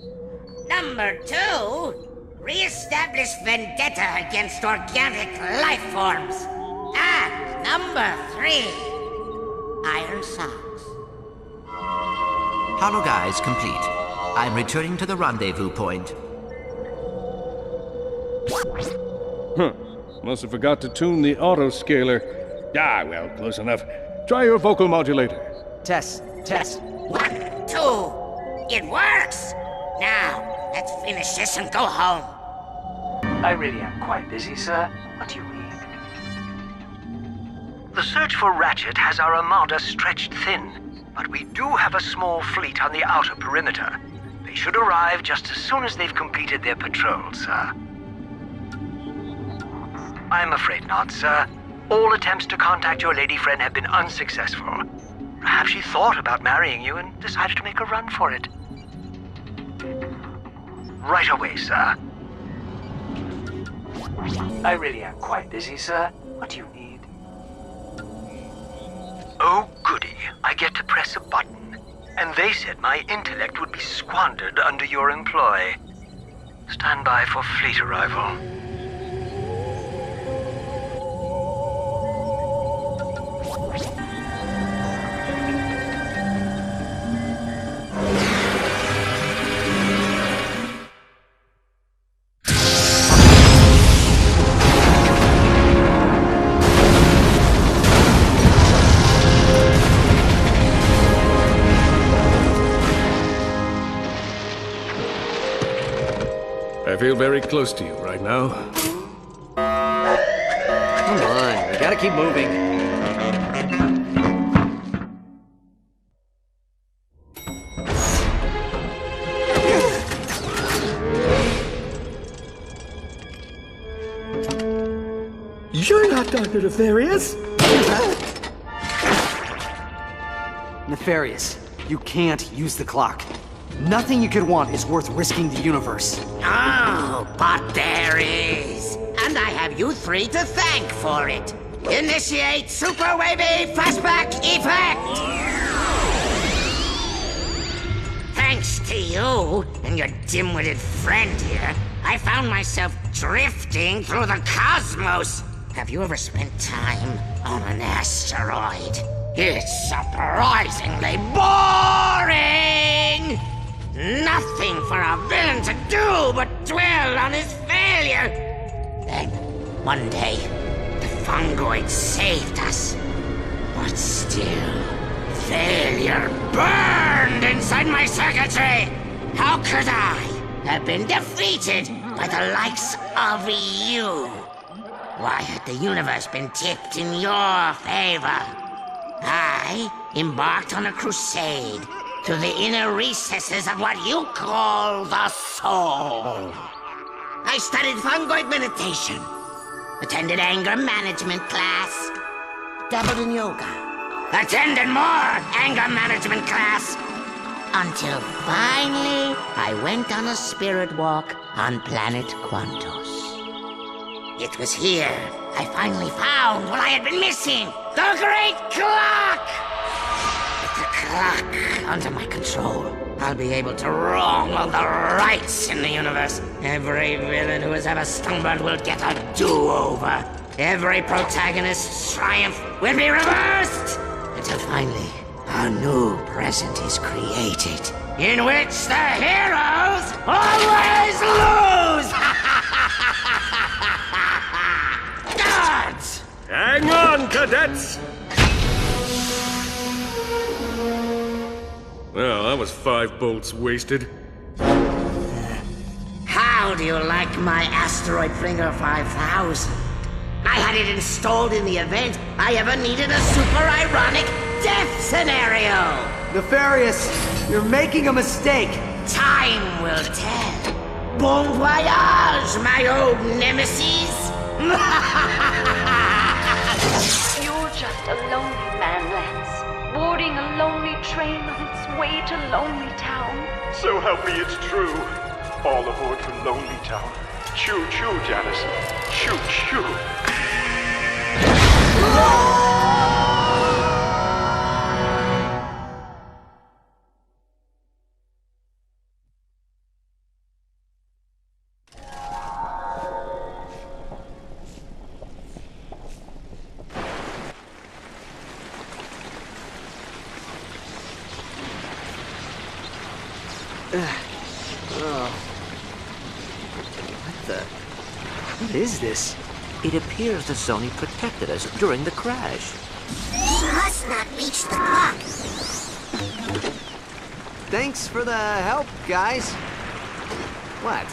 Number 2, re-establish vendetta against organic life forms. And number 3, iron socks. Hologuise complete. I'm returning to the rendezvous point. Huh. Must have forgot to tune the auto-scaler. Ah, well, close enough. Try your vocal modulator. Test. 1, 2. It works! Now, let's finish this and go home. I really am quite busy, sir. What do you need? The search for Ratchet has our armada stretched thin, but we do have a small fleet on the outer perimeter. They should arrive just as soon as they've completed their patrol, sir. I'm afraid not, sir. All attempts to contact your lady friend have been unsuccessful. Perhaps she thought about marrying you and decided to make a run for it. Right away, sir. I really am quite busy, sir. What do you need? Oh, goody. I get to press a button. And they said my intellect would be squandered under your employ. Stand by for fleet arrival. I feel very close to you right now. Come on, we gotta keep moving. You're not Dr. Nefarious! Nefarious, you can't use the clock. Nothing you could want is worth risking the universe. Oh, but there is. And I have you 3 to thank for it. Initiate Super Wavy Flashback Effect! Thanks to you and your dim-witted friend here, I found myself drifting through the cosmos. Have you ever spent time on an asteroid? It's surprisingly boring! Nothing for a villain to do but dwell on his failure. Then, one day, the fungoid saved us. But still, failure burned inside my circuitry. How could I have been defeated by the likes of you? Why had the universe been tipped in your favor? I embarked on a crusade to the inner recesses of what you call the soul. I studied fungoid meditation, attended anger management class, dabbled in yoga, attended more anger management class, until finally I went on a spirit walk on planet Quantos. It was here I finally found what I had been missing, the Great Clock! With the clock under my control, I'll be able to wrong all the rights in the universe. Every villain who has ever stumbled will get a do-over. Every protagonist's triumph will be reversed! Until finally, a new present is created, in which the heroes always lose! Guards! Hang on, cadets! Well, that was 5 bolts wasted. How do you like my asteroid Finger 5000? I had it installed in the event I ever needed a super ironic death scenario! Nefarious, you're making a mistake! Time will tell. Bon voyage, my old nemesis! You're just a lonely man, Lance, boarding a lonely train on its way to Lonely Town. So help me, it's true. All aboard for Lonely Town. Choo-choo, Janice. Choo-choo. What is this? It appears the Zoni protected us during the crash. He must not reach the clock. Thanks for the help, guys. What?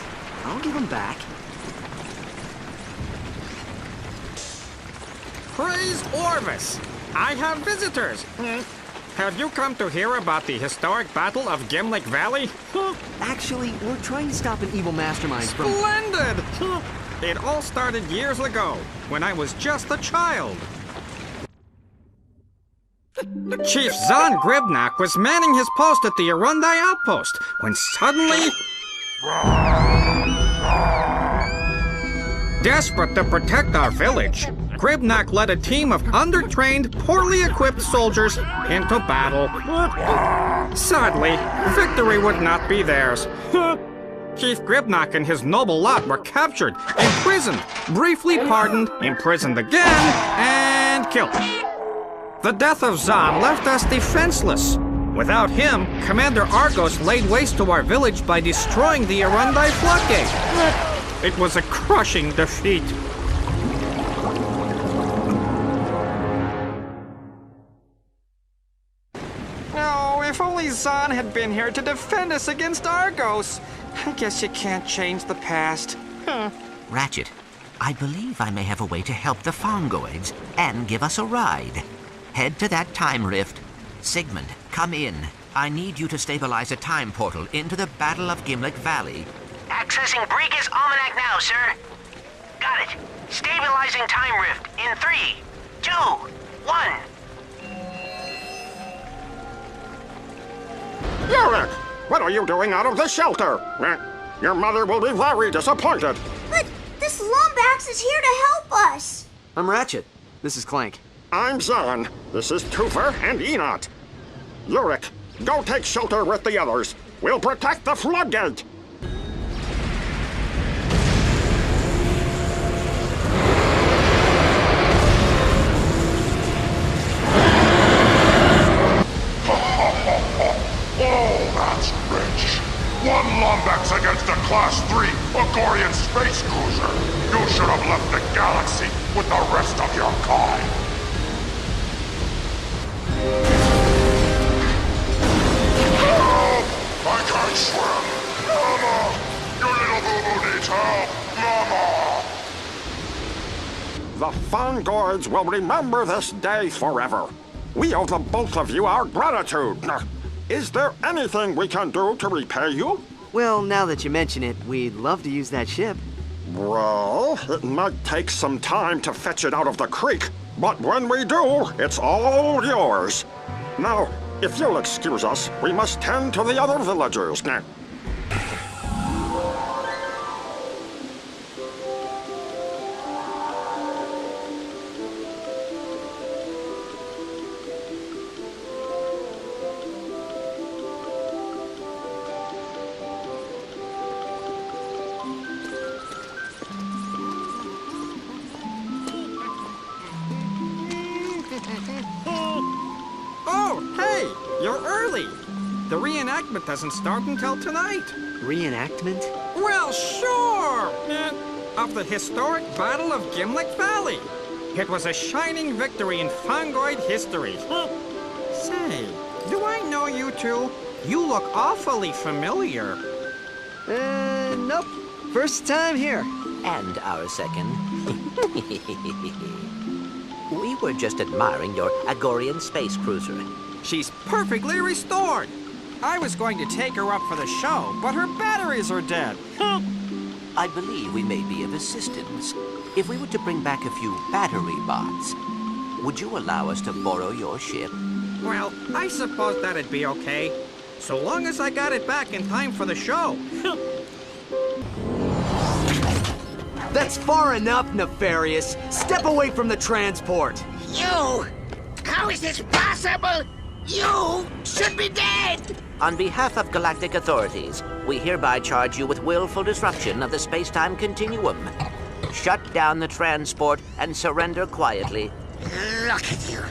I'll give them back. Praise Orvis! I have visitors! Have you come to hear about the historic Battle of Gimlick Valley? Actually, we're trying to stop an evil mastermind from... Splendid! It all started years ago, when I was just a child. Chief Zahn Gribnak was manning his post at the Arundai outpost, when suddenly... Desperate to protect our village, Gribnak led a team of undertrained, poorly equipped soldiers into battle. Sadly, victory would not be theirs. Chief Gribnak and his noble lot were captured, imprisoned, briefly pardoned, imprisoned again, and killed. The death of Zahn left us defenseless. Without him, Commander Argos laid waste to our village by destroying the Arundai floodgate. It was a crushing defeat. Oh, if only Zahn had been here to defend us against Argos. I guess you can't change the past. Ratchet, I believe I may have a way to help the Fongoids and give us a ride. Head to that time rift. Sigmund, come in. I need you to stabilize a time portal into the Battle of Gimlick Valley. Accessing Briga's Almanac now, sir. Got it. Stabilizing time rift in 3, 2, 1. Yorick, what are you doing out of the shelter? Your mother will be very disappointed. But this Lombax is here to help us. I'm Ratchet. This is Clank. I'm Zahn. This is Toofer and Enot. Yorick, go take shelter with the others. We'll protect the floodgate. Oh, that's rich. 1 Lombax against a Class 3 Agorian space cruiser. You should have left the galaxy with the rest of your kind. Help! I can't swim. Mama! Your little boo-boo needs help. Mama! The Fongoids will remember this day forever. We owe the both of you our gratitude. Is there anything we can do to repay you? Well, now that you mention it, we'd love to use that ship. Well, it might take some time to fetch it out of the creek, but when we do, it's all yours. Now, if you'll excuse us, we must tend to the other villagers. Oh, hey, you're early. The reenactment doesn't start until tonight. Reenactment? Well, sure! Of the historic Battle of Gimlick Valley. It was a shining victory in Fongoid history. Say, do I know you two? You look awfully familiar. Nope. First time here. And our second. We were just admiring your Agorian space cruiser. She's perfectly restored. I was going to take her up for the show, but her batteries are dead. I believe we may be of assistance. If we were to bring back a few battery bots, would you allow us to borrow your ship? Well, I suppose that'd be okay. So long as I got it back in time for the show. That's far enough, Nefarious. Step away from the transport. You! How is this possible? You should be dead! On behalf of galactic authorities, we hereby charge you with willful disruption of the space-time continuum. Shut down the transport and surrender quietly. Look at you.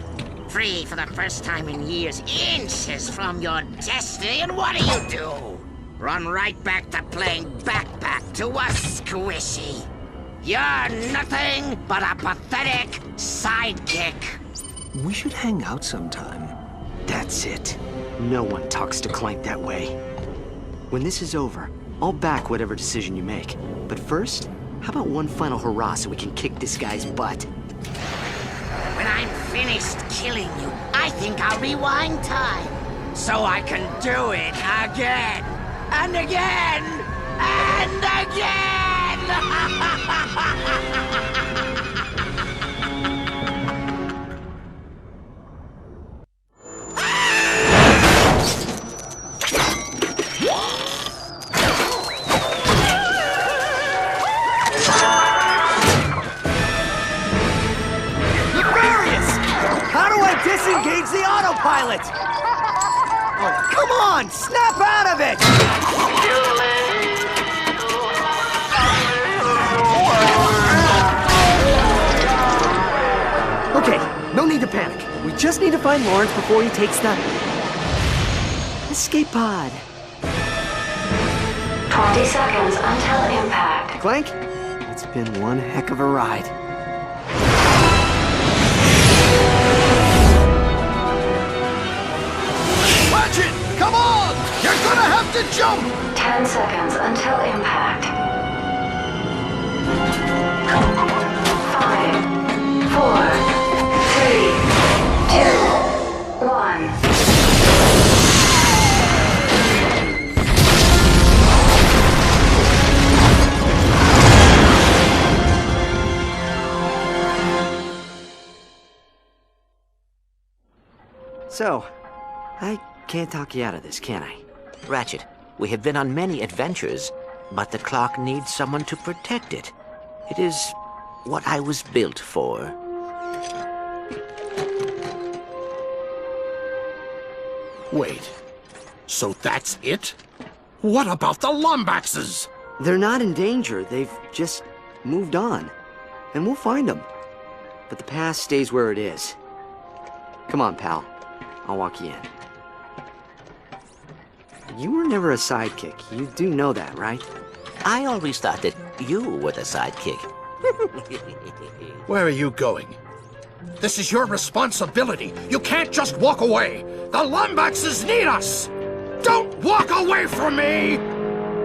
Free for the first time in years, inches from your destiny, and what do? Run right back to playing backpack to a squishy. You're nothing but a pathetic sidekick. We should hang out sometime. That's it. No one talks to Clank that way. When this is over, I'll back whatever decision you make. But first, how about one final hurrah so we can kick this guy's butt? When I'm finished killing you, I think I'll rewind time. So I can do it again, and again, and again! Disengage the autopilot! Oh, come on! Snap out of it! Okay, no need to panic. We just need to find Lawrence before he takes the escape pod. 20 seconds until impact. Clank, it's been one heck of a ride. Ratchet, come on! You're gonna have to jump! 10 seconds until impact. 5, 4, 3, 2, 1. So, I can't talk you out of this, can I? Ratchet, we have been on many adventures, but the clock needs someone to protect it. It is what I was built for. Wait, so that's it? What about the Lombaxes? They're not in danger. They've just moved on. And we'll find them. But the past stays where it is. Come on, pal. I'll walk you in. You were never a sidekick. You do know that, right? I always thought that you were the sidekick. Where are you going? This is your responsibility. You can't just walk away. The Lombaxes need us. Don't walk away from me!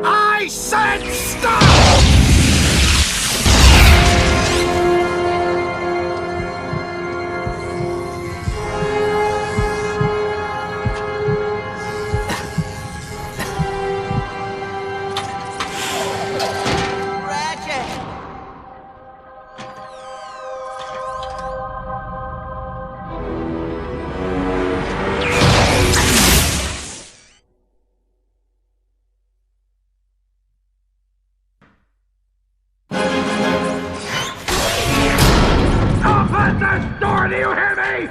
I said stop! Do you hear me?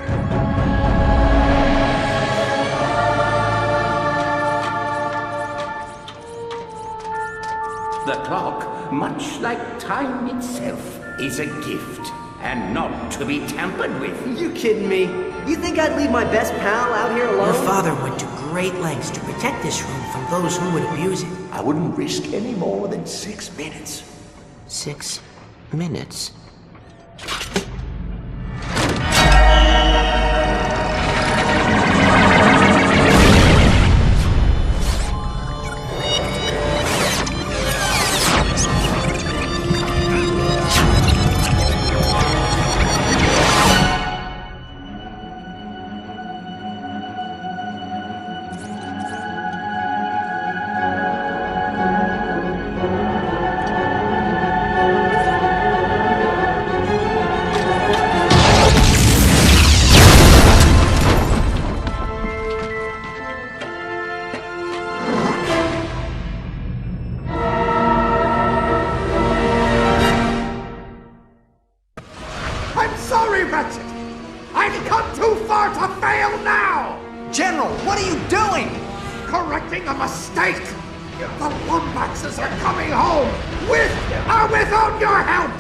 The clock, much like time itself, is a gift and not to be tampered with. You kidding me? You think I'd leave my best pal out here alone? Your father went to great lengths to protect this room from those who would abuse it. I wouldn't risk any more than 6 minutes. 6 minutes? making a mistake! The Wombats are coming home! With or without your help!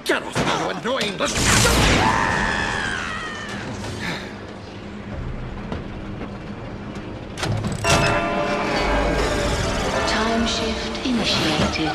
Get off, you annoying little... Time shift initiated.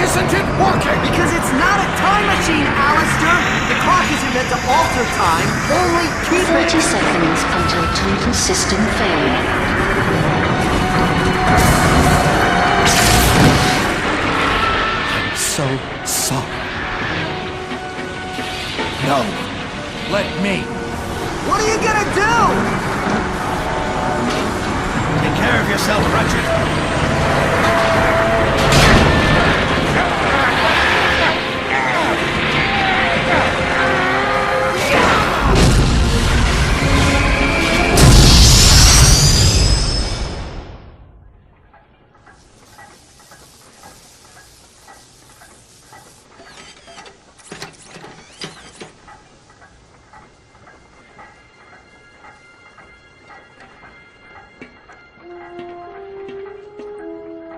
Isn't it working? Because it's not a time machine, Alistair! The clock isn't meant to alter time, only keep 30 seconds until total system failure. I'm so sorry. No. Let me. What are you gonna do? Take care of yourself, Ratchet.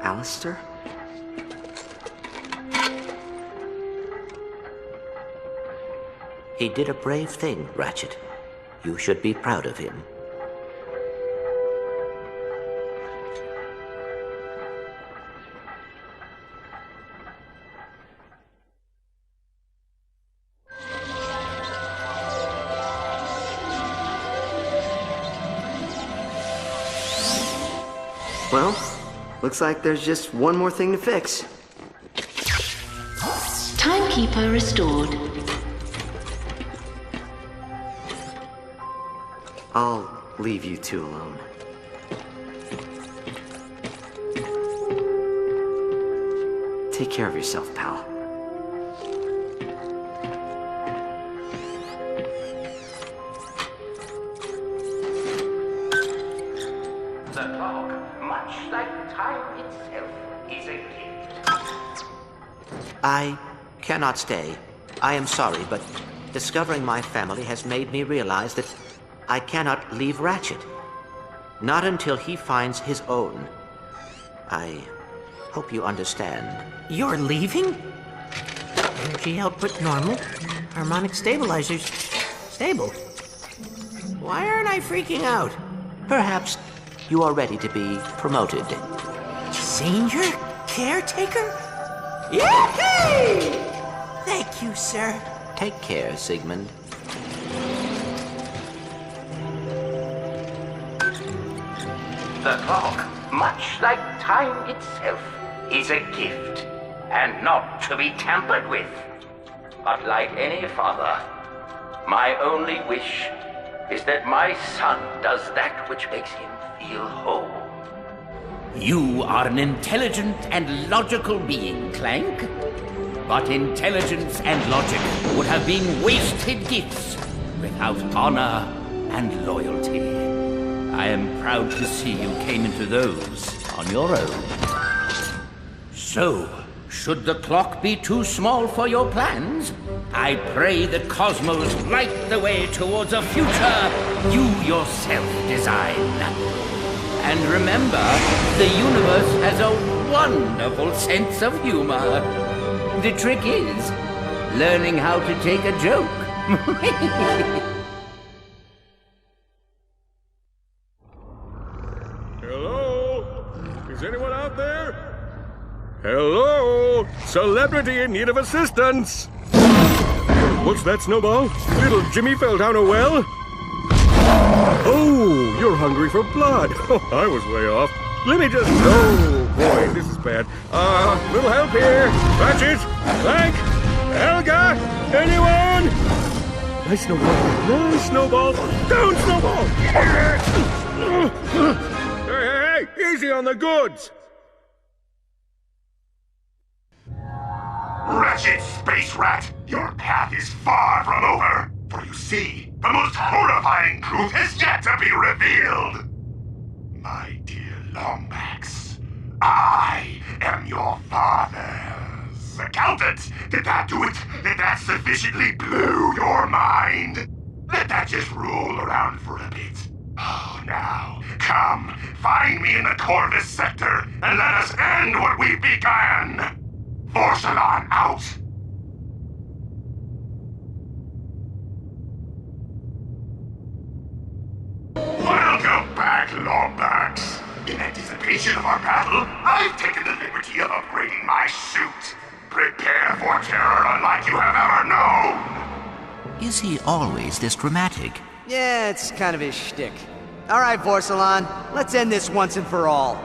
Alistair? He did a brave thing, Ratchet. You should be proud of him. Well, looks like there's just one more thing to fix. Timekeeper restored. I'll leave you two alone. Take care of yourself, pal. The clock, much like time itself, is a gift. I cannot stay. I am sorry, but discovering my family has made me realize that I cannot leave Ratchet. Not until he finds his own. I hope you understand. You're leaving? Energy output normal. Harmonic stabilizers stable. Why aren't I freaking out? Perhaps you are ready to be promoted. Senior caretaker? Yay! Thank you, sir. Take care, Sigmund. The clock, much like time itself, is a gift, and not to be tampered with. But like any father, my only wish is that my son does that which makes him feel whole. You are an intelligent and logical being, Clank. But intelligence and logic would have been wasted gifts without honor and loyalty. I am proud to see you came into those on your own. So, should the clock be too small for your plans, I pray the cosmos light the way towards a future you yourself design. And remember, the universe has a wonderful sense of humor. The trick is learning how to take a joke. Hello? Is anyone out there? Hello? Celebrity in need of assistance. What's that, Snowball? Little Jimmy fell down a well? Oh, you're hungry for blood. Oh, I was way off. Let me just... Oh. boy, this is bad. Little help here. Ratchet, Clank, Helga, anyone? Nice snowball. Nice snowball. Down, snowball. Hey, easy on the goods. Wretched space rat, your path is far from over. For you see, the most horrifying truth is yet to be revealed. My dear Longbacks, I am your father's accountant. Did that do it? Did that sufficiently blow your mind? Let that just roll around for a bit. Oh, now, come, find me in the Corvus sector, and let us end what we began. Vorsalon out! Welcome back, Longbacks. In anticipation of our battle, I've taken the liberty of upgrading my suit. Prepare for terror unlike you have ever known. Is he always this dramatic? Yeah, it's kind of his shtick. All right, Vorsalon, let's end this once and for all.